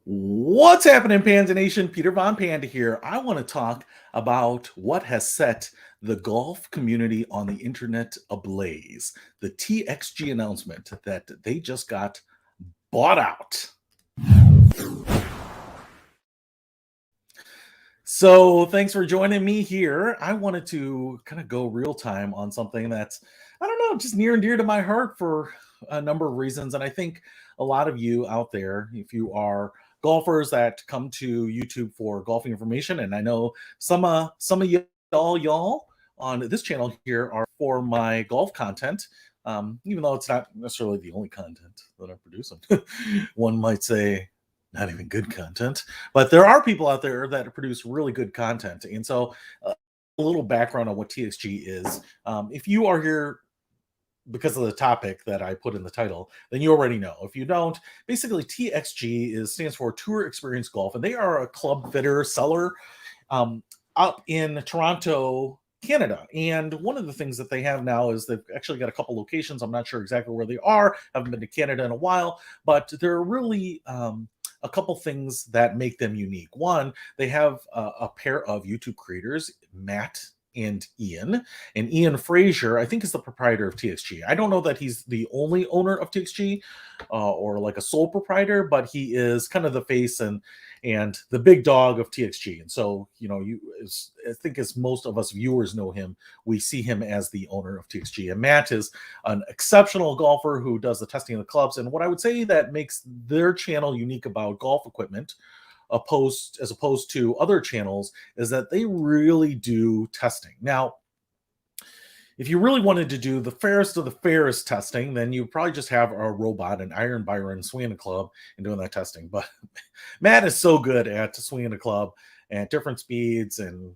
What's happening, Panda Nation? Peter Von Panda here. I want to talk about what has set the golf community on the internet ablaze. The TXG announcement that they just got bought out. So, thanks for joining me here. I wanted to kind of go real time on something that's, I don't know, just near and dear to my heart for a number of reasons. And I think a lot of you out there, if you are golfers that come to YouTube for golfing information, and I know some of y'all on this channel here are for my golf content. Even though it's not necessarily the only content that I'm producing, one might say not even good content, but there are people out there that produce really good content. And so, a little background on what TXG is. If you are here because of the topic that I put in the title, then you already know. If you don't, basically TXG stands for Tour Experience Golf, and they are a club fitter seller up in Toronto, Canada. And one of the things that they have now is they've actually got a couple locations. I'm not sure exactly where they are. I haven't been to Canada in a while, but they're really a couple things that make them unique. One, they have a pair of YouTube creators, Matt and Ian. And Ian Frazier, I think, is the proprietor of TXG. I don't know that he's the only owner of TXG or like a sole proprietor, but he is kind of the face and the big dog of TXG. And so, I think as most of us viewers know him, we see him as the owner of TXG. And Matt is an exceptional golfer who does the testing of the clubs. And what I would say that makes their channel unique about golf equipment as opposed to other channels is that they really do testing. Now, if you really wanted to do the fairest of the fairest testing, then you probably just have a robot, an Iron Byron, swinging a club and doing that testing. But Matt is so good at swinging a club at different speeds and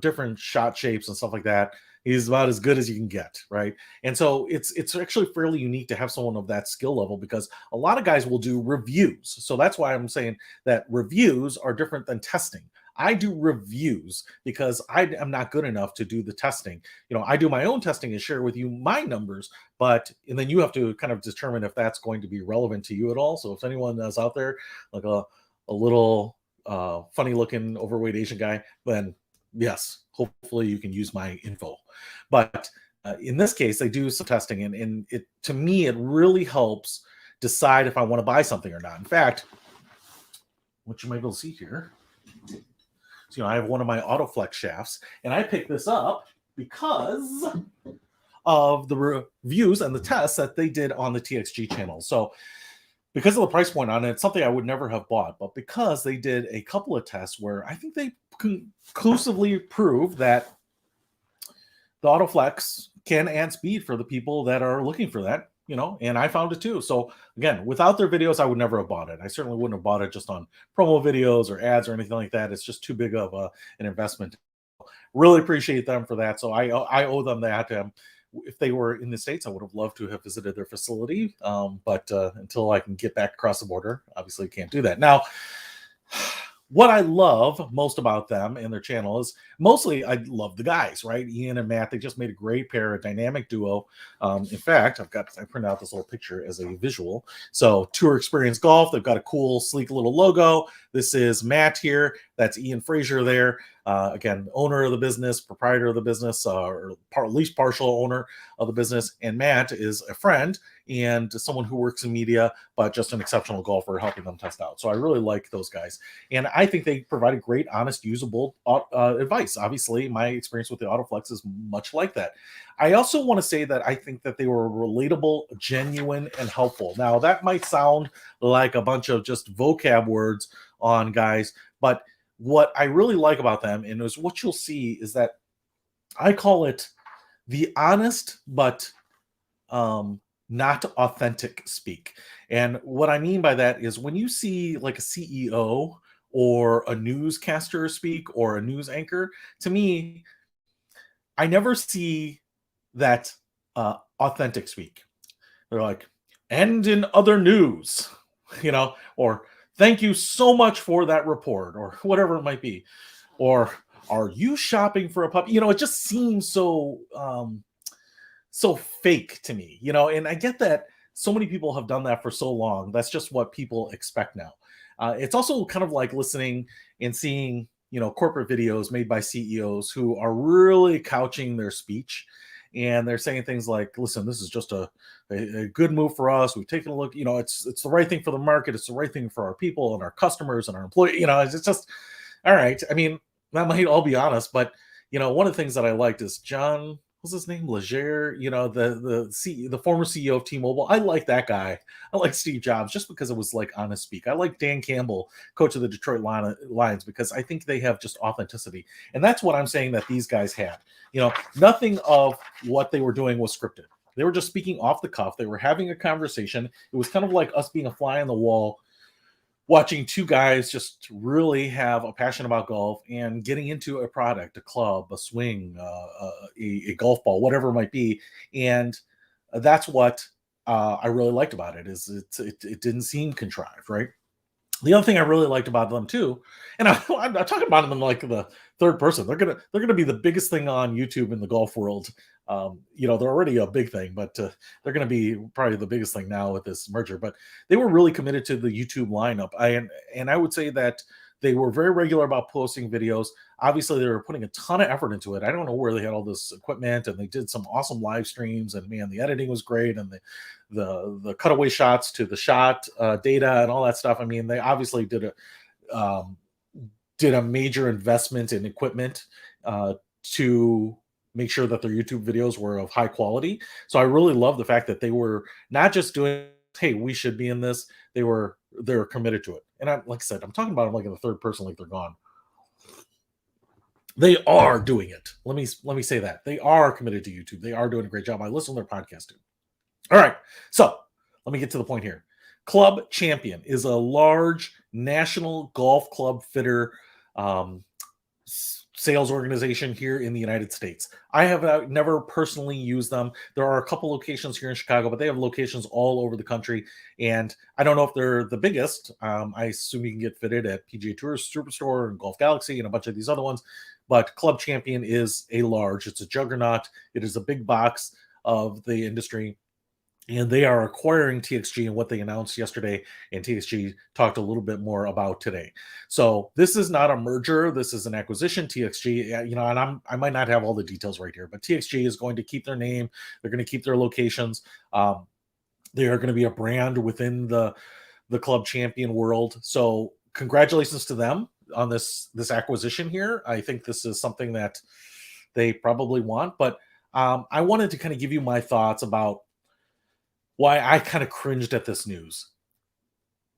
different shot shapes and stuff like that. He's about as good as you can get, right? And so it's actually fairly unique to have someone of that skill level because a lot of guys will do reviews. So that's why I'm saying that reviews are different than testing. I do reviews because I am not good enough to do the testing. I do my own testing and share with you my numbers, and then you have to kind of determine if that's going to be relevant to you at all. So if anyone is out there, like a little funny looking overweight Asian guy, then yes, hopefully you can use my info. But in this case, they do some testing, and it, to me, it really helps decide if I want to buy something or not. In fact, what you might be able to see here, so, I have one of my Autoflex shafts, and I picked this up because of the reviews and the tests that they did on the TXG channel. So because of the price point on it, it's something I would never have bought, but because they did a couple of tests where I think they conclusively proved that the Autoflex can add speed for the people that are looking for that, and I found it too. So again, without their videos, I would never have bought it. I certainly wouldn't have bought it just on promo videos or ads or anything like that. It's just too big of an investment. Really appreciate them for that. So I owe them that. If they were in the States, I would have loved to have visited their facility. But until I can get back across the border, obviously can't do that. Now, what I love most about them and their channel is mostly I love the guys, right? Ian and Matt, they just made a great pair, a dynamic duo. In fact, I printed out this little picture as a visual. So Tour Experience Golf, they've got a cool, sleek little logo. This is Matt here. That's Ian Frazier there. Again, owner of the business, proprietor of the business, or at least partial owner of the business. And Matt is a friend and someone who works in media, but just an exceptional golfer helping them test out. So I really like those guys. And I think they provided great, honest, usable advice. Obviously, my experience with the Autoflex is much like that. I also want to say that I think that they were relatable, genuine, and helpful. Now, that might sound like a bunch of just vocab words on guys, but what I really like about them, and is what you'll see, is that I call it the honest but not authentic speak. And what I mean by that is when you see like a CEO or a newscaster speak or a news anchor, to me, I never see that authentic speak. They're like, and in other news, or thank you so much for that report, or whatever it might be. Or are you shopping for a puppy? It just seems so fake to me, and I get that so many people have done that for so long. That's just what people expect now. It's also kind of like listening and seeing, corporate videos made by CEOs who are really couching their speech, and they're saying things like, "Listen, this is just a good move for us. We've taken a look. It's the right thing for the market. It's the right thing for our people and our customers and our employees. It's just all right." I mean, that might all be honest, but one of the things that I liked is John. What's his name? Leger, the former CEO of T-Mobile. I like that guy. I like Steve Jobs just because it was like honest speak. I like Dan Campbell, coach of the Detroit Lions, because I think they have just authenticity, and that's what I'm saying that these guys had. Nothing of what they were doing was scripted. They were just speaking off the cuff. They were having a conversation. It was kind of like us being a fly on the wall, watching two guys just really have a passion about golf and getting into a product, a club, a swing, a golf ball, whatever it might be. And that's what I really liked about it. Is it didn't seem contrived, right? The other thing I really liked about them too, and I'm talking about them in like the third person. They're gonna be the biggest thing on YouTube in the golf world. They're already a big thing, but they're gonna be probably the biggest thing now with this merger. But they were really committed to the YouTube lineup. And I would say that they were very regular about posting videos. Obviously, they were putting a ton of effort into it. I don't know where they had all this equipment, and they did some awesome live streams. And man, the editing was great, and the cutaway shots to the shot data and all that stuff. I mean, they obviously did a major investment in equipment to make sure that their YouTube videos were of high quality. So I really love the fact that they were not just doing, "Hey, we should be in this." They're committed to it. And like I said, I'm talking about them like in the third person, like they're gone. They are doing it. Let me say that they are committed to YouTube. They are doing a great job. I listen to their podcast too. All right, so let me get to the point here. Club Champion is a large national golf club fitter um, sales organization here in the United States. I have never personally used them. There are a couple locations here in Chicago, but they have locations all over the country. And I don't know if they're the biggest. I assume you can get fitted at PGA Tour Superstore and Golf Galaxy and a bunch of these other ones. But Club Champion is it's a juggernaut. It is a big box of the industry, and they are acquiring TXG and what they announced yesterday, and TXG talked a little bit more about today. So this is not a merger, this is an acquisition. TXG, and I might not have all the details right here, but TXG is going to keep their name, they're going to keep their locations. They are going to be a brand within the Club Champion world. So congratulations to them on this acquisition here. I think this is something that they probably want, but I wanted to kind of give you my thoughts about why I kind of cringed at this news.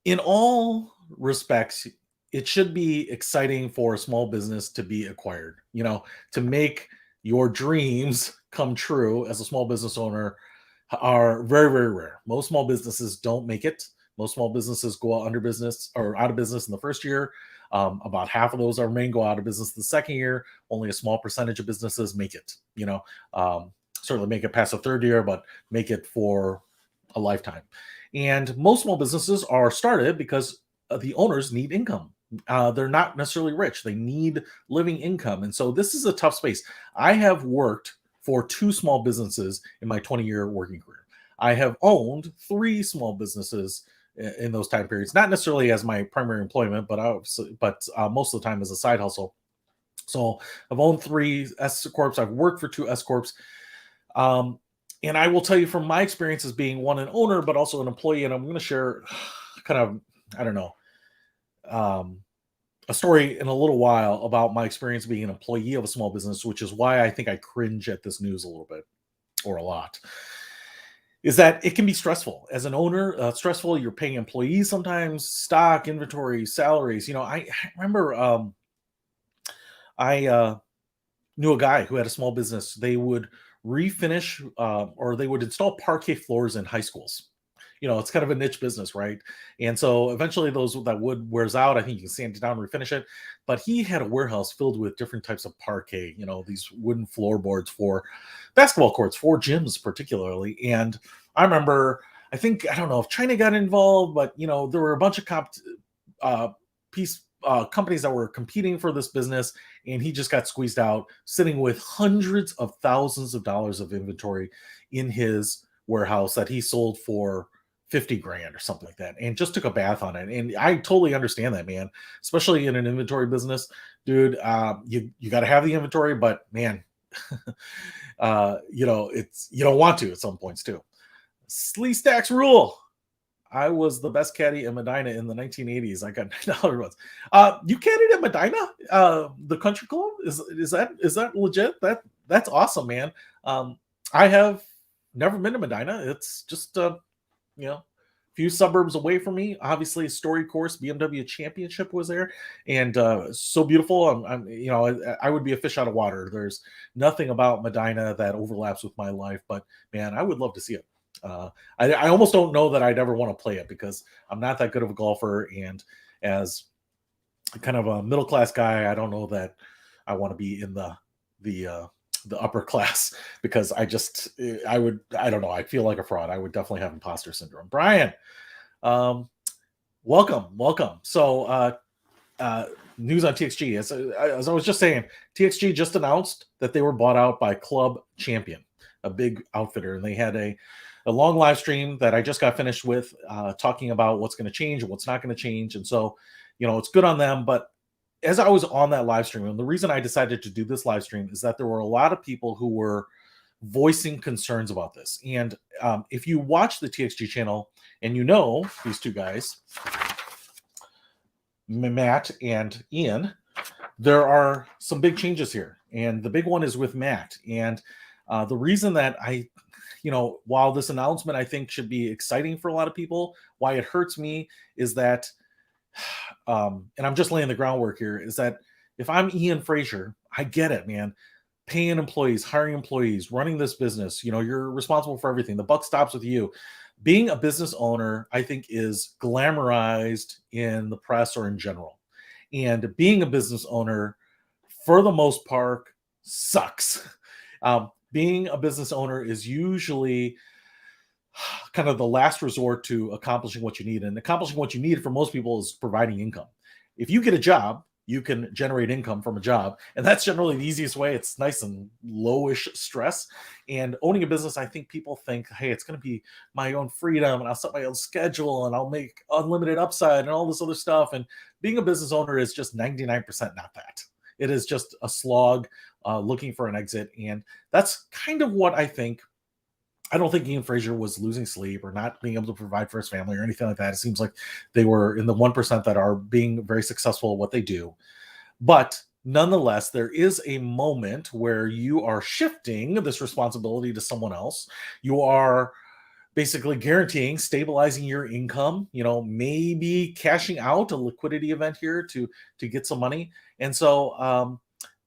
In all respects, it should be exciting for a small business to be acquired, to make your dreams come true as a small business owner are very, very rare. Most small businesses don't make it. Most small businesses go out out of business in the first year. About half of those go out of business the second year. Only a small percentage of businesses make it, certainly make it past the third year, but make it for a lifetime. And most small businesses are started because the owners need income. They're not necessarily rich. They need living income. And so this is a tough space. I have worked for 2 small businesses in my 20-year working career. I have owned 3 small businesses in those time periods, not necessarily as my primary employment, but most of the time as a side hustle. So I've owned 3 S Corps. I've worked for 2 S Corps. And I will tell you from my experience as being one, an owner, but also an employee. And I'm going to share kind of, I don't know, a story in a little while about my experience being an employee of a small business, which is why I think I cringe at this news a little bit or a lot. Is that it can be stressful as an owner, stressful. You're paying employees sometimes, stock, inventory, salaries. I remember I knew a guy who had a small business. They would refinish or they would install parquet floors in high schools. It's kind of a niche business, right? And so eventually that wood wears out. I think you can sand it down, refinish it. But he had a warehouse filled with different types of parquet, these wooden floorboards for basketball courts, for gyms particularly. And I remember, I don't know if China got involved, but there were a bunch of companies that were competing for this business, and he just got squeezed out, sitting with hundreds of thousands of dollars of inventory in his warehouse that he sold for 50 grand or something like that, and just took a bath on it. And I totally understand that, man, especially in an inventory business, dude. You got to have the inventory, but man, it's, you don't want to at some points too. Slee Stacks rule. I was the best caddy in Medina in the 1980s. I got $9 ones. You caddied at Medina, the country club. Is that legit? That's awesome, man. I have never been to Medina. It's just a few suburbs away from me. Obviously, Story Course BMW Championship was there, and so beautiful. I would be a fish out of water. There's nothing about Medina that overlaps with my life, but man, I would love to see it. I almost don't know that I'd ever want to play it because I'm not that good of a golfer, and as kind of a middle class guy, I don't know that I want to be in the upper class because I don't know. I feel like a fraud. I would definitely have imposter syndrome. Brian, welcome. So news on TXG. As I was just saying, TXG just announced that they were bought out by Club Champion, a big outfitter, and they had a long live stream that I just got finished with, talking about what's going to change and what's not going to change. And so, it's good on them. But as I was on that live stream, and the reason I decided to do this live stream is that there were a lot of people who were voicing concerns about this. And if you watch the TXG channel and these two guys, Matt and Ian, there are some big changes here. And the big one is with Matt. And the reason that while this announcement I think should be exciting for a lot of people, why it hurts me is that, and I'm just laying the groundwork here, is that if I'm Ian Frazier, I get it, man. Paying employees, hiring employees, running this business, you're responsible for everything. The buck stops with you. Being a business owner, I think, is glamorized in the press or in general. And being a business owner, for the most part, sucks. Being a business owner is usually kind of the last resort to accomplishing what you need. And accomplishing what you need for most people is providing income. If you get a job, you can generate income from a job. And that's generally the easiest way. It's nice and lowish stress. And owning a business, I think people think, hey, it's going to be my own freedom and I'll set my own schedule and I'll make unlimited upside and all this other stuff. And being a business owner is just 99% not that. It is just a slog looking for an exit. And that's kind of what I think. I don't think Ian Frazier was losing sleep or not being able to provide for his family or anything like that. It seems like they were in the 1% that are being very successful at what they do. But nonetheless, there is a moment where you are shifting this responsibility to someone else. You are basically guaranteeing, stabilizing your income, maybe cashing out a liquidity event here to get some money. And so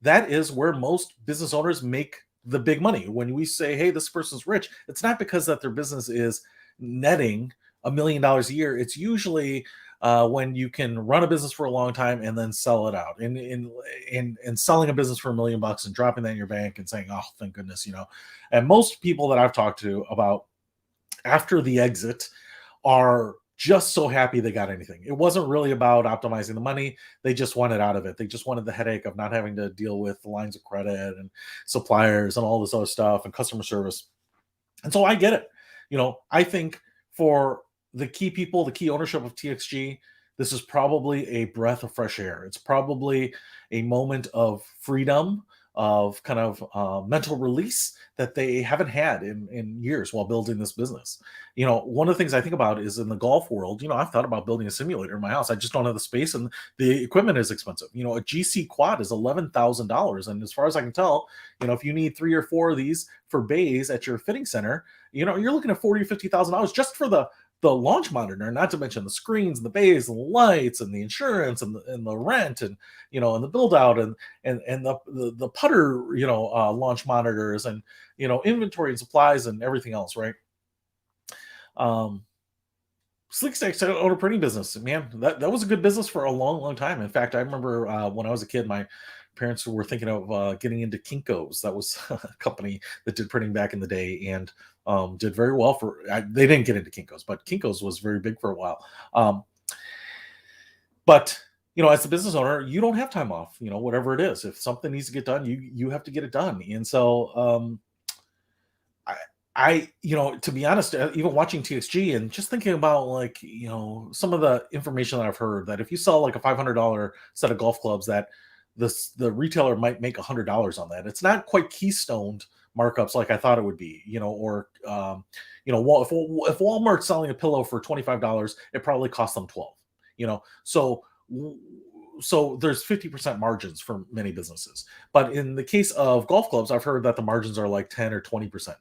that is where most business owners make the big money. When we say, hey, this person's rich, it's not because that their business is netting $1 million a year. It's usually when you can run a business for a long time and then sell it out, and selling a business for $1 million and dropping that in your bank and saying, oh, thank goodness, And most people that I've talked to about after the exit are just so happy they got anything. It wasn't really about optimizing the money. They just wanted out of it. They just wanted the headache of not having to deal with the lines of credit and suppliers and all this other stuff and customer service. And so I get it. I think for the key people, the key ownership of TXG, this is probably a breath of fresh air. It's probably a moment of freedom, of kind of mental release that they haven't had in years while building this business. One of the things I think about is in the golf world, I've thought about building a simulator in my house. I just don't have the space and the equipment is expensive. A GC quad is $11,000. And as far as I can tell, if you need 3 or 4 of these for bays at your fitting center, you're looking at $40,000 or $50,000 just for the launch monitor, not to mention the screens and the bays and the lights and the insurance and the rent and and the build out and the putter launch monitors and inventory and supplies and everything else, right? Sleek Stacks owned a printing business, man. That was a good business for a long time. In fact, I remember when I was a kid, my parents were thinking of getting into Kinko's. That was a company that did printing back in the day and did very well they didn't get into Kinko's, but Kinko's was very big for a while. But as a business owner, you don't have time off, whatever it is. If something needs to get done, you have to get it done. And so to be honest, even watching TXG and just thinking about like, some of the information that I've heard that if you sell like a $500 set of golf clubs, that the retailer might make $100 on that. It's not quite keystoned markups like I thought it would be, or if Walmart's selling a pillow for $25, it probably costs them 12, so there's 50% margins for many businesses. But in the case of golf clubs, I've heard that the margins are like 10 or 20%.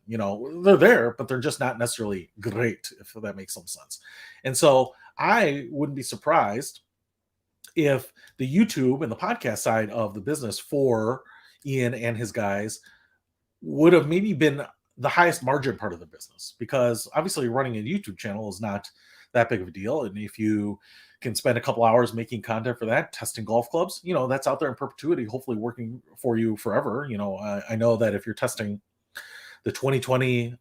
They're there, but they're just not necessarily great, if that makes some sense. And so I wouldn't be surprised if the YouTube and the podcast side of the business for Ian and his guys would have maybe been the highest margin part of the business, because obviously running a YouTube channel is not that big of a deal. And if you can spend a couple hours making content for that, testing golf clubs, that's out there in perpetuity, hopefully working for you forever. I know that if you're testing the 2020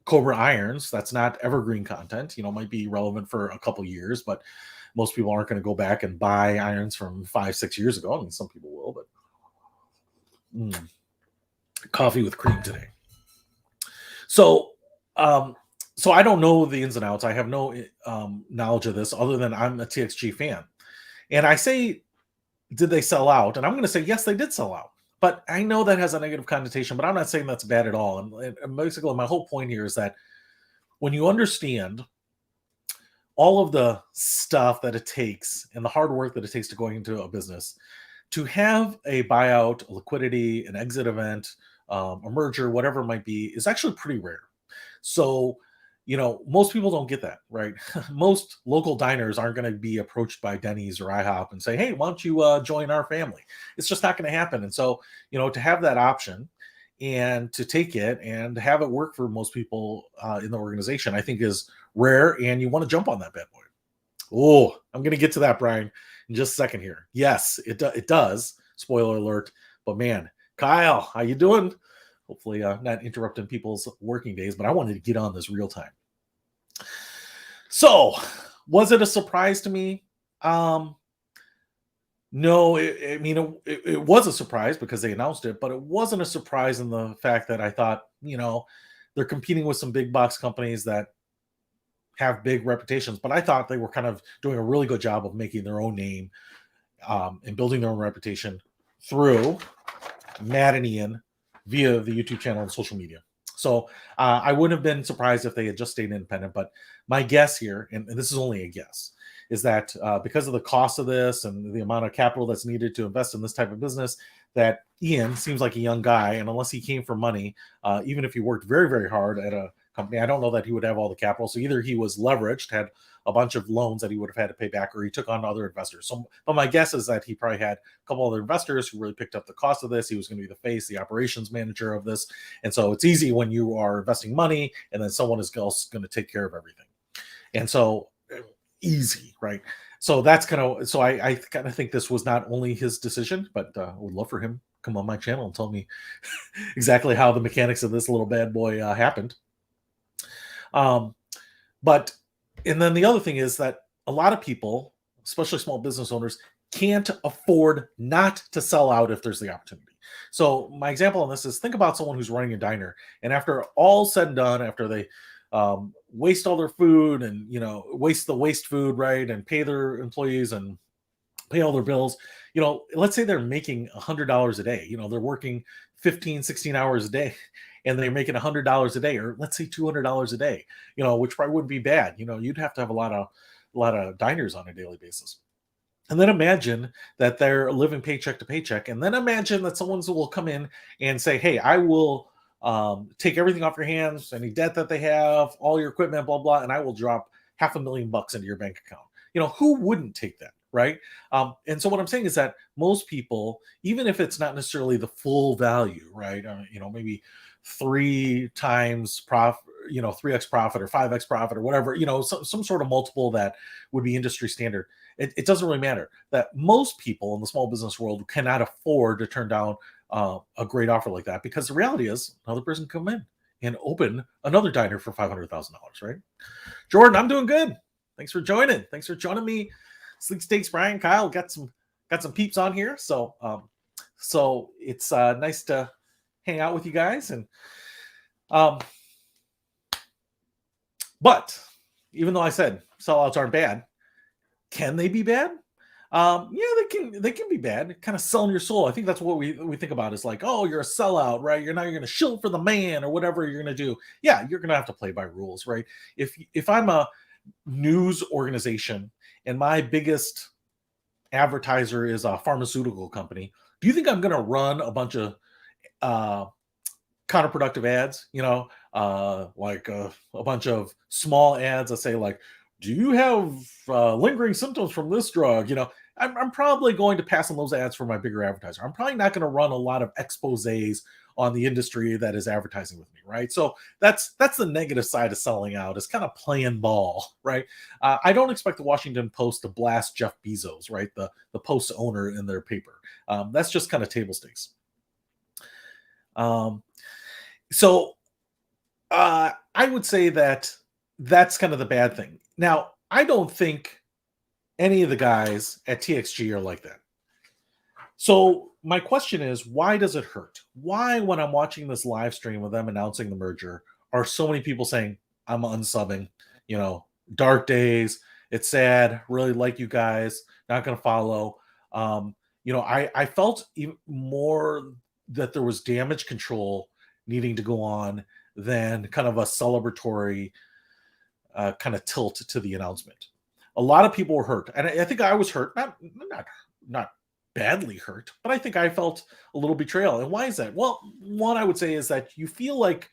Cobra irons, that's not evergreen content, might be relevant for a couple years, but most people aren't going to go back and buy irons from 5-6 years ago. I mean, some people will, but coffee with cream today. So I don't know the ins and outs. I have no knowledge of this other than I'm a TXG fan. And I say, did they sell out? And I'm going to say, yes, they did sell out. But I know that has a negative connotation, but I'm not saying that's bad at all. And basically, my whole point here is that when you understand all of the stuff that it takes and the hard work that it takes to going into a business, to have a buyout, a liquidity, an exit event, a merger, whatever it might be, is actually pretty rare. So, most people don't get that, right? Most local diners aren't going to be approached by Denny's or IHOP and say, hey, why don't you join our family? It's just not going to happen. And so, to have that option and to take it and have it work for most people in the organization, I think is rare, and you want to jump on that bad boy. Oh, I'm going to get to that, Brian, in just a second here. Yes, it does. Spoiler alert. But man, Kyle, how you doing? Hopefully not interrupting people's working days, but I wanted to get on this real time. So, was it a surprise to me? No, it was a surprise because they announced it, but it wasn't a surprise in the fact that I thought, they're competing with some big box companies that have big reputations, but I thought they were kind of doing a really good job of making their own name and building their own reputation through Matt and Ian via the YouTube channel and social media. So I wouldn't have been surprised if they had just stayed independent. But my guess here, and this is only a guess, is that because of the cost of this and the amount of capital that's needed to invest in this type of business, that Ian seems like a young guy. And unless he came for money, even if he worked very, very hard at a company, I don't know that he would have all the capital. So either he was leveraged, had a bunch of loans that he would have had to pay back, or he took on other investors. So, but my guess is that he probably had a couple other investors who really picked up the cost of this. He was going to be the face, the operations manager of this. And so it's easy when you are investing money and then someone is else going to take care of everything. And so easy, right? So that's so I kind of think this was not only his decision, but I would love for him to come on my channel and tell me exactly how the mechanics of this little bad boy happened. But and then the other thing is that a lot of people, especially small business owners, can't afford not to sell out if there's the opportunity. So my example on this is, think about someone who's running a diner, and after all said and done, after they waste all their food and waste the waste food, right, and pay their employees and pay all their bills, let's say they're making $100 a day. They're working 15, 16 hours a day, and they're making $100 a day, or let's say $200 a day, which probably wouldn't be bad. You'd have to have a lot of diners on a daily basis. And then imagine that they're living paycheck to paycheck. And then imagine that someone will come in and say, hey, I will take everything off your hands, any debt that they have, all your equipment, blah, blah, and I will drop $500,000 into your bank account. Who wouldn't take that? Right. And so what I'm saying is that most people, even if it's not necessarily the full value, right, maybe 3 times profit, 3x profit or 5x profit or whatever, some sort of multiple that would be industry standard. It doesn't really matter. That most people in the small business world cannot afford to turn down a great offer like that, because the reality is another person can come in and open another diner for $500,000, right? Jordan, I'm doing good. Thanks for joining. Thanks for joining me. Sleek Steaks, Brian, Kyle, got some peeps on here. So so it's nice to hang out with you guys. And But even though I said sellouts aren't bad, can they be bad? Yeah, they can be bad. Kind of selling your soul. I think that's what we think about is like, oh, you're a sellout, right? You're going to shill for the man or whatever you're going to do. Yeah, you're going to have to play by rules, right? If I'm a news organization and my biggest advertiser is a pharmaceutical company, do you think I'm going to run a bunch of uh, counterproductive ads, like a bunch of small ads that say like, do you have lingering symptoms from this drug? I'm probably going to pass on those ads for my bigger advertiser. I'm probably not going to run a lot of exposés on the industry that is advertising with me, right? So that's the negative side of selling out, is kind of playing ball, right? I don't expect the Washington Post to blast Jeff Bezos, right, the Post owner, in their paper. That's just kind of table stakes. So I would say that that's kind of the bad thing. Now, I don't think any of the guys at TXG are like that. So my question is, why does it hurt? Why, when I'm watching this live stream of them announcing the merger, are so many people saying, I'm unsubbing, dark days, it's sad, really like you guys, not going to follow. I felt even more that there was damage control needing to go on than kind of a celebratory kind of tilt to the announcement. A lot of people were hurt, and I think I was hurt, not badly hurt, but I think I felt a little betrayal. And why is that? Well, one I would say is that you feel like,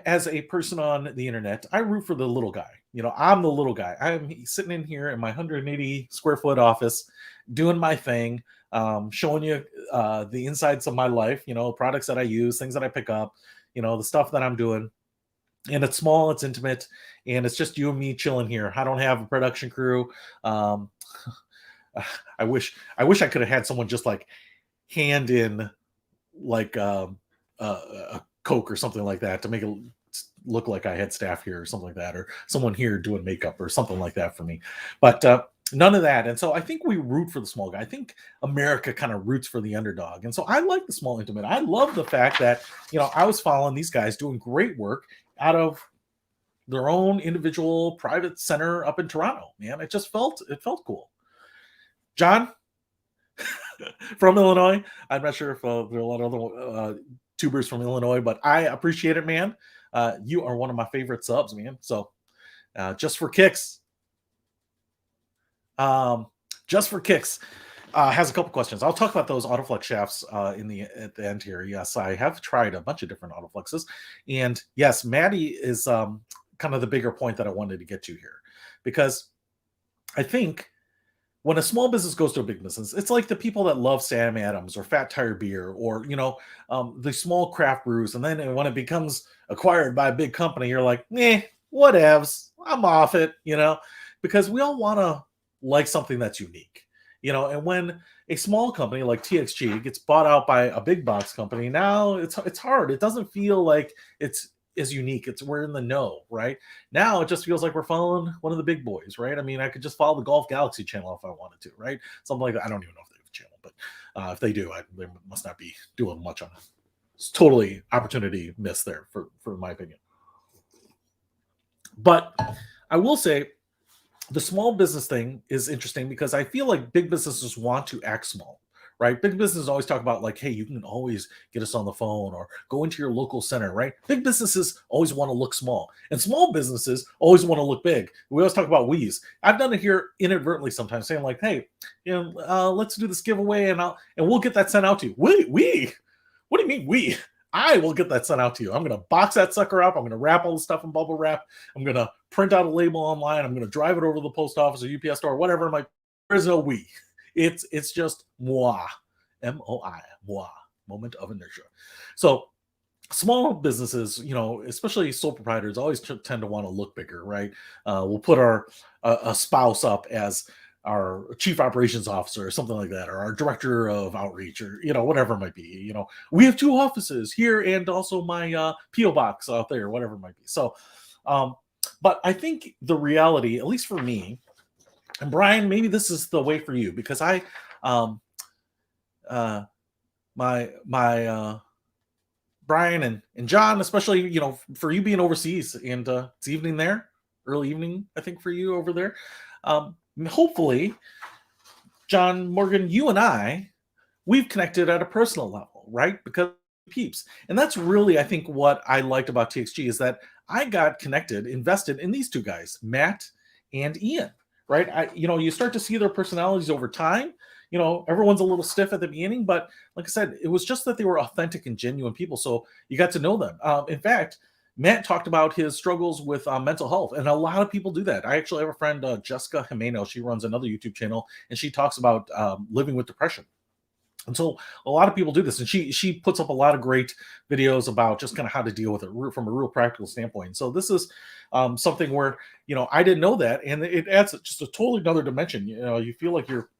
as a person on the internet, I root for the little guy. I'm the little guy. I'm sitting in here in my 180 square foot office doing my thing, showing you the insides of my life, products that I use, things that I pick up, the stuff that I'm doing. And it's small, it's intimate, and it's just you and me chilling here. I don't have a production crew. I wish I could have had someone just like hand in like a Coke or something like that to make it look like I had staff here or something like that, or someone here doing makeup or something like that for me. But none of that. And so I think we root for the small guy. I think America kind of roots for the underdog. And so I like the small intimate. I love the fact that, I was following these guys doing great work out of their own individual private center up in Toronto, man. It felt cool. John, from Illinois. I'm not sure if there are a lot of other tubers from Illinois, but I appreciate it, man. You are one of my favorite subs, man. So just for kicks, has a couple questions. I'll talk about those autoflex shafts at the end here. Yes, I have tried a bunch of different autoflexes, and yes, Maddie is kind of the bigger point that I wanted to get to here, because I think when a small business goes to a big business, it's like the people that love Sam Adams or Fat Tire Beer or the small craft brews, and then when it becomes acquired by a big company, you're like, whatevs, I'm off it, because we all want to like something that's unique, and when a small company like TXG gets bought out by a big box company, now it's hard. It doesn't feel like it's is unique. We're in the know, right? Now it just feels like we're following one of the big boys, right? I mean, I could just follow the Golf Galaxy channel if I wanted to, right? Something like that. I don't even know if they have a channel, but if they do, they must not be doing much on it. It's totally opportunity miss there, for my opinion. But I will say the small business thing is interesting, because I feel like big businesses want to act small, right? Big businesses always talk about like, hey, you can always get us on the phone or go into your local center, right? Big businesses always want to look small, and small businesses always want to look big. We always talk about we's. I've done it here inadvertently sometimes, saying like, hey, let's do this giveaway, and we'll get that sent out to you. We? What do you mean we? I will get that sent out to you. I'm going to box that sucker up. I'm going to wrap all the stuff in bubble wrap. I'm going to print out a label online. I'm going to drive it over to the post office or UPS store, whatever. There's no we. It's just moi, M-O-I, moi, moment of inertia. So small businesses, especially sole proprietors, always tend to want to look bigger, right? We'll put a spouse up as our chief operations officer or something like that, or our director of outreach, or whatever it might be. We have 2 offices here and also my PO box out there, whatever it might be. So but I think the reality, at least for me, and Brian, maybe this is the way for you, because my Brian and John, especially, for you being overseas, and it's evening there, early evening, I think, for you over there. Hopefully, John Morgan, you and I, we've connected at a personal level, right? Because peeps. And that's really, I think, what I liked about TXG is that I got connected, invested in these two guys, Matt and Ian, right? You start to see their personalities over time. Everyone's a little stiff at the beginning, but like I said, it was just that they were authentic and genuine people. So you got to know them. In fact, Matt talked about his struggles with mental health, and a lot of people do that. I actually have a friend, Jessica Jimeno. She runs another YouTube channel, and she talks about living with depression. And so a lot of people do this, and she puts up a lot of great videos about just kind of how to deal with it from a real practical standpoint. So this is something where I didn't know that, and it adds just a totally another dimension. You feel like you're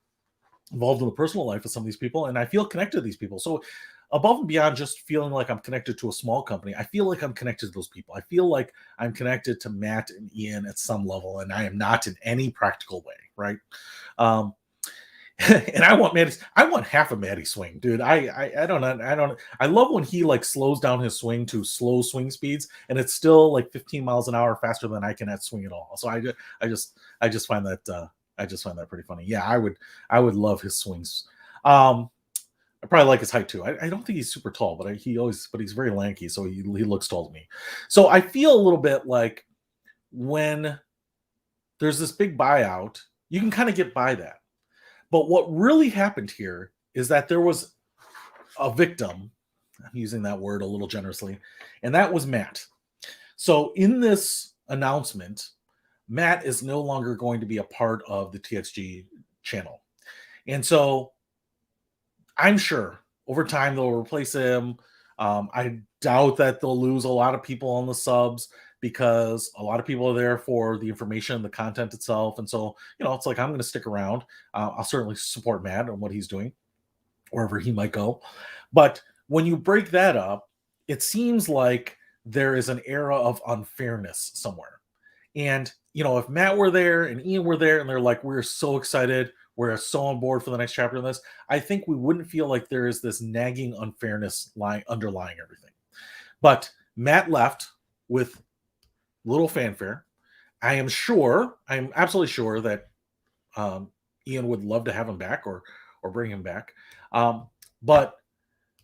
involved in the personal life of some of these people, and I feel connected to these people. So above and beyond just feeling like I'm connected to a small company, I feel like I'm connected to those people. I feel like I'm connected to Matt and Ian at some level, and I am not in any practical way, right? And I want half of Maddie's swing, dude. I don't know. I love when he like slows down his swing to slow swing speeds, and it's still like 15 miles an hour faster than I can at swing at all. So I just find that pretty funny. Yeah, I would love his swings. I probably like his height too. I don't think he's super tall, but he's very lanky, so he looks tall to me. So I feel a little bit like when there's this big buyout, you can kind of get by that. But what really happened here is that there was a victim. I'm using that word a little generously, and that was Matt. So in this announcement, Matt is no longer going to be a part of the TXG channel. And so I'm sure over time they'll replace him. I doubt that they'll lose a lot of people on the subs because a lot of people are there for the information, the content itself. And so, it's like, I'm going to stick around. I'll certainly support Matt on what he's doing, wherever he might go. But when you break that up, it seems like there is an era of unfairness somewhere. And, if Matt were there and Ian were there and they're like, we're so excited, we're so on board for the next chapter in this, I think we wouldn't feel like there is this nagging unfairness underlying everything. But Matt left with little fanfare. I'm absolutely sure that Ian would love to have him back or bring him back. But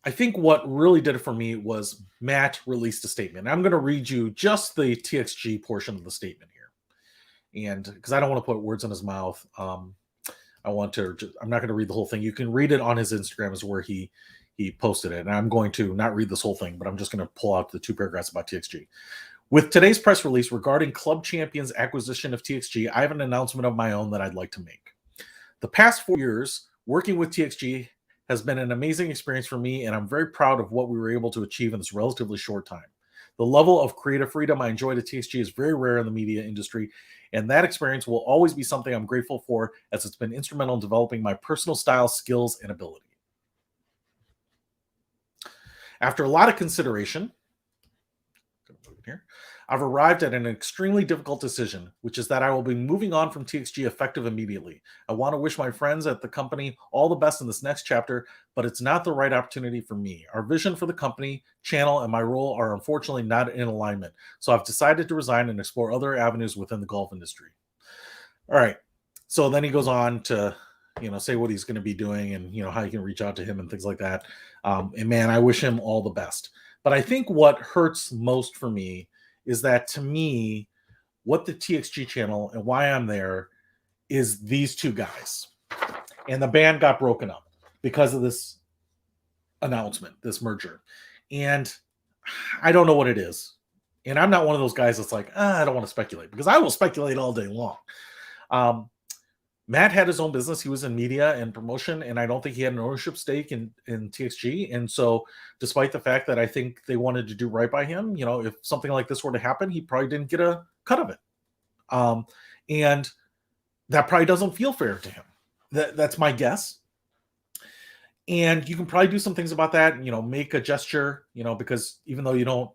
I think what really did it for me was Matt released a statement. I'm going to read you just the TXG portion of the statement here. And because I don't want to put words in his mouth, I'm not going to read the whole thing. You can read it on his Instagram, is where he posted it. And I'm going to not read this whole thing, but I'm just going to pull out the 2 paragraphs about TXG. With today's press release regarding Club Champion's acquisition of TXG, I have an announcement of my own that I'd like to make. The past 4 years working with TXG has been an amazing experience for me, and I'm very proud of what we were able to achieve in this relatively short time. The level of creative freedom I enjoyed at TXG is very rare in the media industry, and that experience will always be something I'm grateful for, as it's been instrumental in developing my personal style, skills, and ability. After a lot of consideration, I've arrived at an extremely difficult decision, which is that I will be moving on from TXG effective immediately. I want to wish my friends at the company all the best in this next chapter, but it's not the right opportunity for me. Our vision for the company, channel, and my role are unfortunately not in alignment, so I've decided to resign and explore other avenues within the golf industry. All right. So then he goes on to, say what he's going to be doing and, how you can reach out to him and things like that. And man, I wish him all the best. But I think what hurts most for me is that, to me, what the TXG channel and why I'm there is these two guys. And the band got broken up because of this announcement, this merger. And I don't know what it is. And I'm not one of those guys that's like, I don't want to speculate, because I will speculate all day long. Matt had his own business. He was in media and promotion, and I don't think he had an ownership stake in TXG. And so despite the fact that I think they wanted to do right by him, if something like this were to happen, he probably didn't get a cut of it. And that probably doesn't feel fair to him. That's my guess. And you can probably do some things about that, make a gesture, because even though you don't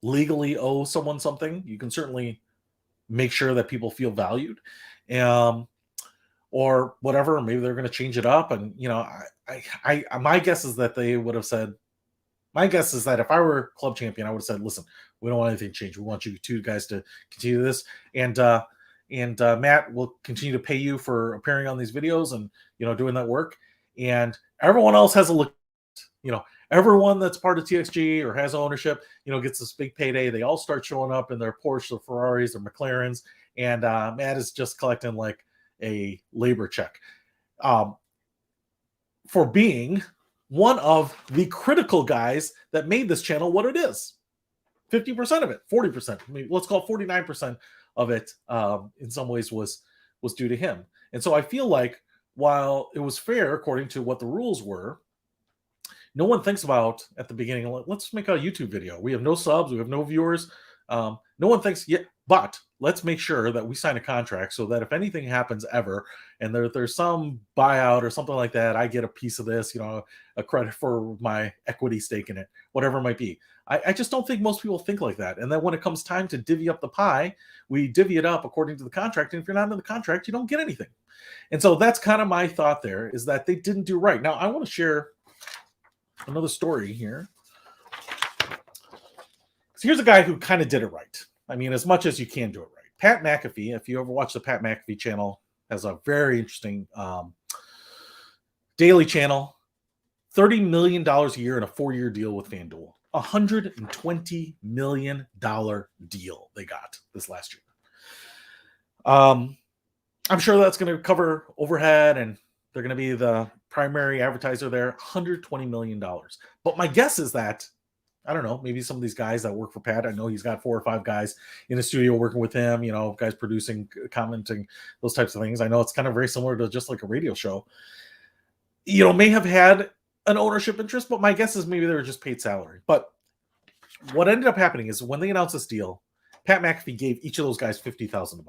legally owe someone something, you can certainly make sure that people feel valued. Or whatever, maybe they're going to change it up. And, my guess is that they would have said, My guess is that if I were club champion, I would have said, "Listen, we don't want anything to change. We want you two guys to continue this, and Matt will continue to pay you for appearing on these videos and doing that work. And everyone else has a look. Everyone that's part of TXG or has ownership, gets this big payday. They all start showing up in their Porsche, their Ferraris, their McLarens, and Matt is just collecting like a labor check for being one of the critical guys that made this channel what it is. 50% of it, 40%, I mean, let's call it 49% of it, in some ways was due to him. And so I feel like while it was fair according to what the rules were, no one thinks about at the beginning, let's make a YouTube video. We have no subs, we have no viewers. No one thinks, yeah, but let's make sure that we sign a contract so that if anything happens ever and there's some buyout or something like that, I get a piece of this, a credit for my equity stake in it, whatever it might be. I just don't think most people think like that. And then when it comes time to divvy up the pie, we divvy it up according to the contract. And if you're not in the contract, you don't get anything. And so that's kind of my thought there, is that they didn't do right. Now, I want to share another story here. So here's a guy who kind of did it right. I mean, as much as you can do it right. Pat Mcafee, if you ever watch the Pat Mcafee channel, has a very interesting daily channel. $30 million a year in a 4-year deal with FanDuel. $120 million deal they got this last year. I'm sure that's going to cover overhead, and they're going to be the primary advertiser there. $120 million. But my guess is that, I don't know, maybe some of these guys that work for Pat, I know he's got 4 or 5 guys in the studio working with him, guys producing, commenting, those types of things. I know it's kind of very similar to just like a radio show. May have had an ownership interest, but my guess is maybe they were just paid salary. But what ended up happening is when they announced this deal, Pat McAfee gave each of those guys $50,000.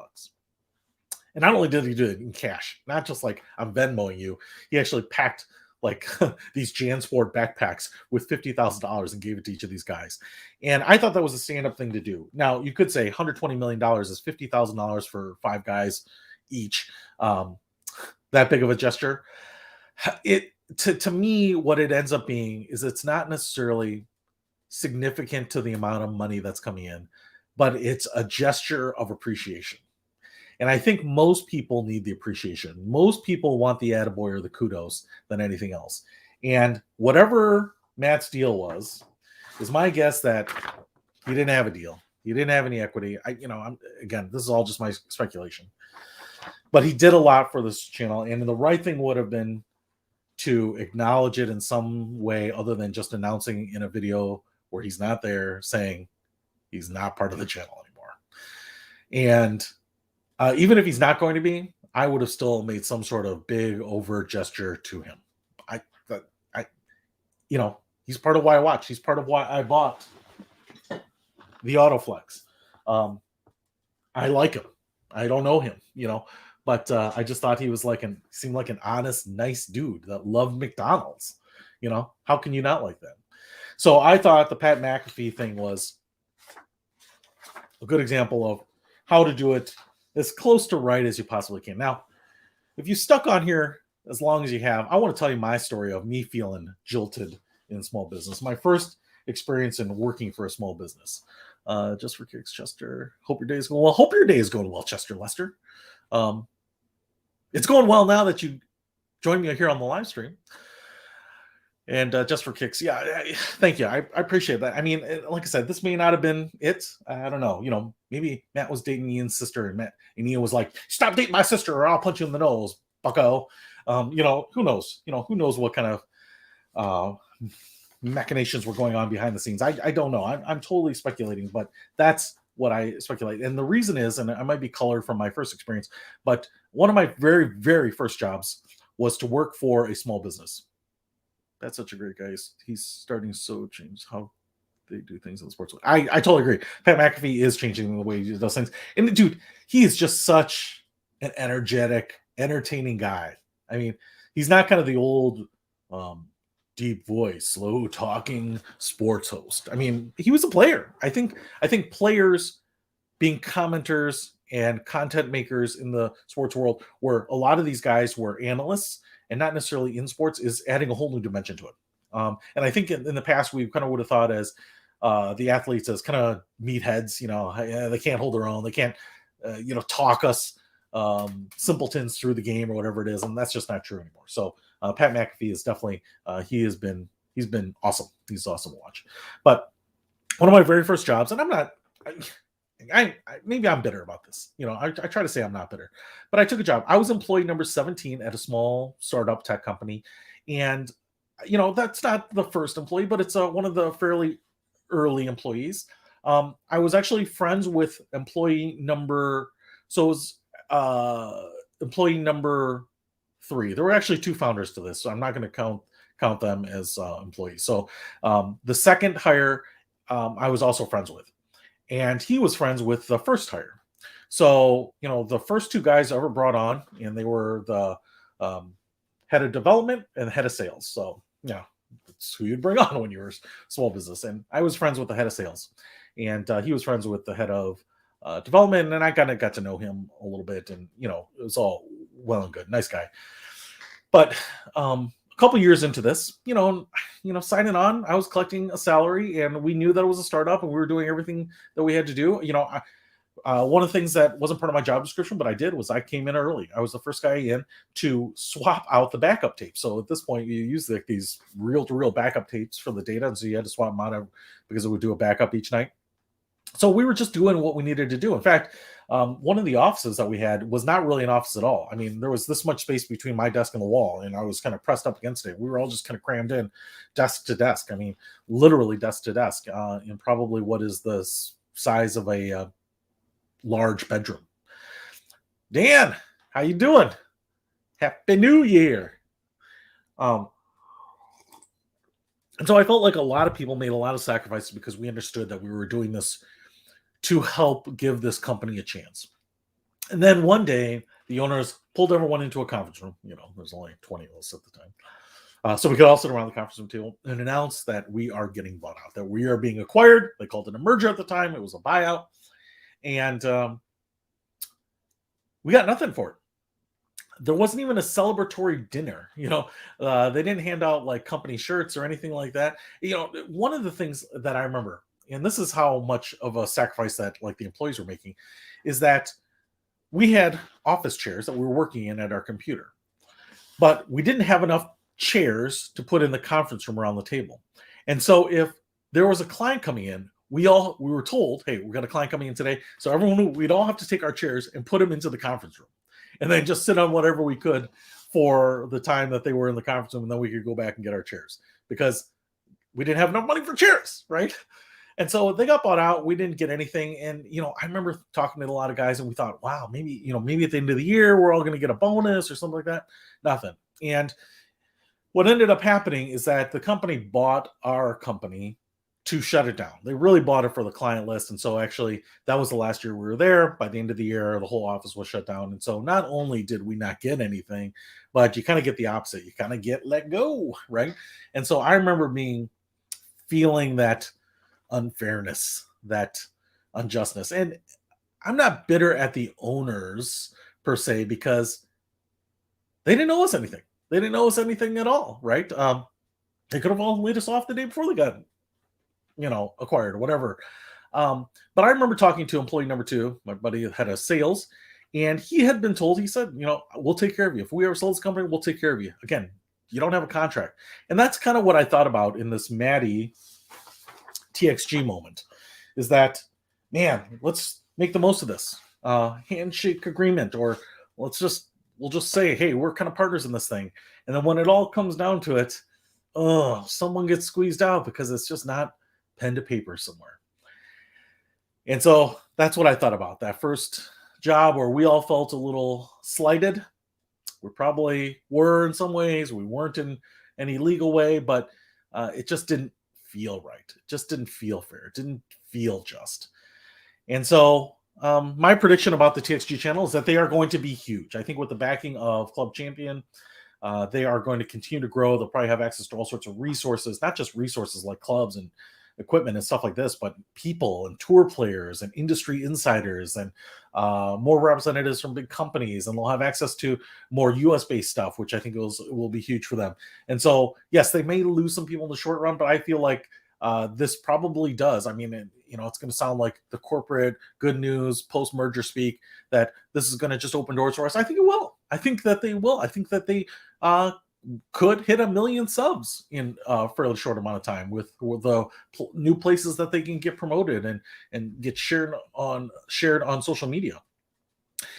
And not only did he do it in cash, not just like I'm Venmoing you, he actually packed like these JanSport backpacks with $50,000 and gave it to each of these guys. And I thought that was a stand-up thing to do. Now, you could say $120 million is $50,000 for 5 guys each. That big of a gesture. To me, what it ends up being is it's not necessarily significant to the amount of money that's coming in, but it's a gesture of appreciation. And I think most people need the appreciation. Most people want the attaboy or the kudos than anything else. And whatever Matt's deal was, is my guess that he didn't have a deal. He didn't have any equity. Again, this is all just my speculation. But he did a lot for this channel. And the right thing would have been to acknowledge it in some way other than just announcing in a video where he's not there, saying he's not part of the channel anymore. And even if he's not going to be, I would have still made some sort of big overt gesture to him. He's part of why I watch. He's part of why I bought the Autoflex. I like him. I don't know him, but I just thought he was seemed like an honest, nice dude that loved McDonald's. How can you not like that? So I thought the Pat McAfee thing was a good example of how to do it as close to right as you possibly can. Now, if you stuck on here as long as you have, I want to tell you my story of me feeling jilted in small business. My first experience in working for a small business. Just for kicks, Chester. Hope your day is going well. Hope your day is going well, Chester Lester. It's going well now that you joined me here on the live stream. And just for kicks, yeah, thank you. I appreciate that. I mean, like I said, this may not have been it. I don't know. Maybe Matt was dating Ian's sister, and Ian was like, "Stop dating my sister, or I'll punch you in the nose, bucko." Who knows? Who knows what kind of machinations were going on behind the scenes. I don't know. I'm totally speculating, but that's what I speculate. And the reason is, and I might be colored from my first experience, but one of my very, very first jobs was to work for a small business. That's such a great guy. He's starting to change how they do things in the sports. I totally agree. Pat McAfee is changing the way he does things. And dude, he is just such an energetic, entertaining guy. I mean, he's not kind of the old deep voice, slow talking sports host. I mean, he was a player. I think players being commenters and content makers in the sports world, where a lot of these guys were analysts and not necessarily in sports, is adding a whole new dimension to it. And I think in the past we kind of would have thought as the athletes as kind of meatheads, they can't hold their own, they can't, talk us simpletons through the game or whatever it is, and that's just not true anymore. So Pat McAfee is definitely he's been awesome. He's awesome to watch. But one of my very first jobs, and I'm not. Maybe I'm bitter about this. I try to say I'm not bitter, but I took a job. I was employee number 17 at a small startup tech company, and that's not the first employee, but it's one of the fairly early employees. I was actually friends with employee number, so it was employee number 3. There were actually 2 founders to this, so I'm not going to count them as employees. So the second hire, I was also friends with. And he was friends with the first hire. So, the first 2 guys I ever brought on, and they were the head of development and head of sales. So, that's who you'd bring on when you were a small business. And I was friends with the head of sales. And he was friends with the head of development. And I kind of got to know him a little bit. And, it was all well and good. Nice guy. But a couple years into this, signing on, I was collecting a salary, and we knew that it was a startup, and we were doing everything that we had to do. One of the things that wasn't part of my job description, but I did, was I came in early. I was the first guy in to swap out the backup tape. So at this point, you use these reel-to-reel backup tapes for the data, and so you had to swap them out because it would do a backup each night. So we were just doing what we needed to do. In fact, one of the offices that we had was not really an office at all. I mean, there was this much space between my desk and the wall, and I was kind of pressed up against it. We were all just kind of crammed in, desk to desk. I mean, literally desk to desk, in probably what is the size of a large bedroom. Dan, how you doing? Happy New Year. And so I felt like a lot of people made a lot of sacrifices because we understood that we were doing this to help give this company a chance. And then one day, the owners pulled everyone into a conference room. There's only 20 of us at the time. So we could all sit around the conference room table and announce that we are getting bought out, that we are being acquired. They called it a merger at the time. It was a buyout. And we got nothing for it. There wasn't even a celebratory dinner. They didn't hand out like company shirts or anything like that. One of the things that I remember, and this is how much of a sacrifice that like the employees were making, is that we had office chairs that we were working in at our computer, but we didn't have enough chairs to put in the conference room around the table. And so if there was a client coming in, we were told, hey, we got a client coming in today. So everyone knew we'd all have to take our chairs and put them into the conference room, and then just sit on whatever we could for the time that they were in the conference room, and then we could go back and get our chairs because we didn't have enough money for chairs, right? And so they got bought out. We didn't get anything. And, I remember talking to a lot of guys, and we thought, wow, maybe at the end of the year, we're all going to get a bonus or something like that. Nothing. And what ended up happening is that the company bought our company to shut it down. They really bought it for the client list. And so actually that was the last year we were there. By the end of the year, the whole office was shut down. And so not only did we not get anything, but you kind of get the opposite. You kind of get let go, right? And so I remember feeling that unfairness, that unjustness. And I'm not bitter at the owners per se, because they didn't owe us anything. They didn't owe us anything at all, right? They could have all laid us off the day before they got acquired or whatever. But I remember talking to employee number 2, my buddy had a sales, and he had been told, he said, we'll take care of you. If we ever sell this company, we'll take care of you. Again, you don't have a contract. And that's kind of what I thought about in this Maddie TXG moment, is that, man, let's make the most of this handshake agreement, or we'll just say, hey, we're kind of partners in this thing. And then when it all comes down to it, someone gets squeezed out because it's just not pen to paper somewhere. And so that's what I thought about that first job, where we all felt a little slighted. We probably were in some ways. We weren't in any legal way, but it just didn't feel right. It just didn't feel fair. It didn't feel just. And so my prediction about the TXG channel is that they are going to be huge. I think with the backing of Club Champion, they are going to continue to grow. They'll probably have access to all sorts of resources, not just resources like clubs and equipment and stuff like this, but people and tour players and industry insiders and more representatives from big companies, and they'll have access to more US based stuff, which I think will be huge for them. And so, yes, they may lose some people in the short run, but I feel like this probably does. I mean, it's going to sound like the corporate good news post merger speak that this is going to just open doors for us. I think it will. I think that they will. I think that they could hit 1 million subs in a fairly short amount of time with the new places that they can get promoted and get shared on social media.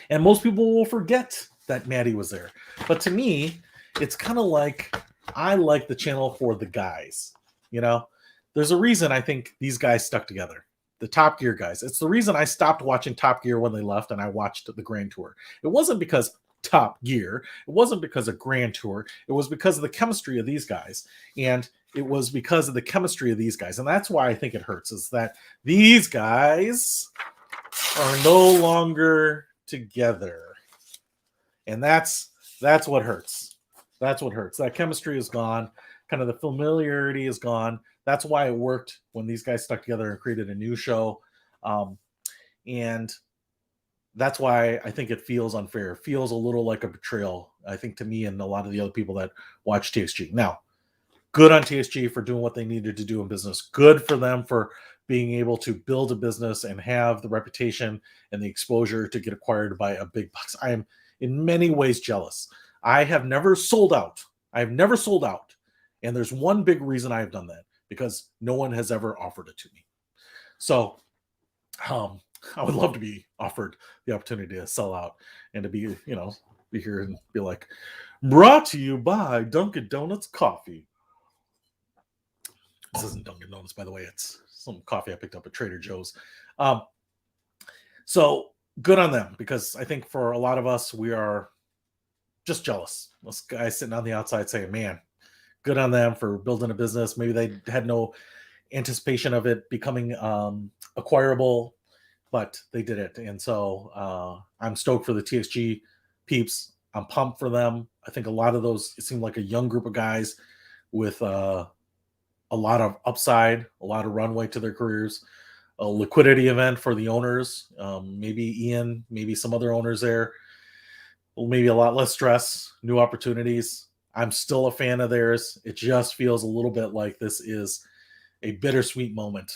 And most people will forget that Maddie was there. But to me, it's kind of like I like the channel for the guys. There's a reason I think these guys stuck together. The Top Gear guys. It's the reason I stopped watching Top Gear when they left and I watched the Grand Tour. It wasn't because Top Gear. It wasn't because of Grand Tour. It was because of the chemistry of these guys. And it was because of the chemistry of these guys. And that's why I think it hurts, is that these guys are no longer together. And that's what hurts. That's what hurts. That chemistry is gone. Kind of the familiarity is gone. That's why it worked when these guys stuck together and created a new show. And that's why I think it feels unfair. It feels a little like a betrayal, I think, to me and a lot of the other people that watch TXG. Now, good on TXG for doing what they needed to do in business. Good for them for being able to build a business and have the reputation and the exposure to get acquired by a big box. I am in many ways jealous. I have never sold out. And there's one big reason I have done that, because no one has ever offered it to me. So I would love to be offered the opportunity to sell out and to be here and be like, brought to you by Dunkin' Donuts coffee. This isn't Dunkin' Donuts, by the way. It's some coffee I picked up at Trader Joe's. So good on them, because I think for a lot of us, we are just jealous. Those guys sitting on the outside saying, man, good on them for building a business. Maybe they had no anticipation of it becoming acquirable, but they did it. And so I'm stoked for the TXG peeps. I'm pumped for them. I think a lot of those, it seemed like a young group of guys with a lot of upside, a lot of runway to their careers, a liquidity event for the owners. Maybe Ian, maybe some other owners there. Maybe a lot less stress, new opportunities. I'm still a fan of theirs. It just feels a little bit like this is a bittersweet moment.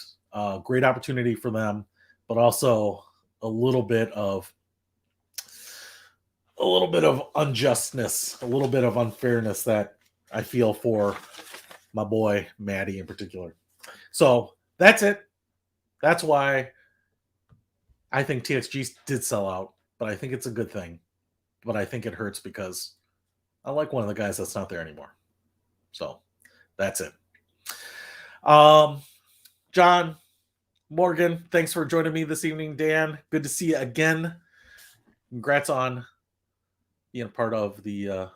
Great opportunity for them, but also a little bit of unjustness, a little bit of unfairness that I feel for my boy Maddie in particular. So that's it. That's why I think TXG did sell out, but I think it's a good thing. But I think it hurts because I like one of the guys that's not there anymore. So that's it. John, Morgan, thanks for joining me this evening. Dan, good to see you again. Congrats on being part of the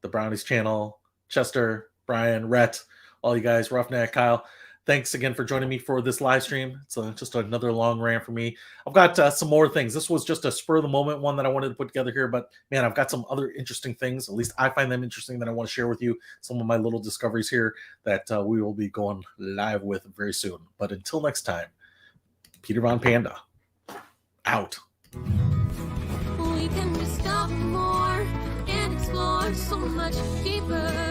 Brownies channel. Chester, Brian, Rhett, all you guys, Roughneck, Kyle. Thanks again for joining me for this live stream. It's just another long rant for me. I've got some more things. This was just a spur of the moment one that I wanted to put together here, but man, I've got some other interesting things. At least I find them interesting that I want to share with you. Some of my little discoveries here that we will be going live with very soon. But until next time, Peter Von Panda, out. We can discover more and explore so much deeper.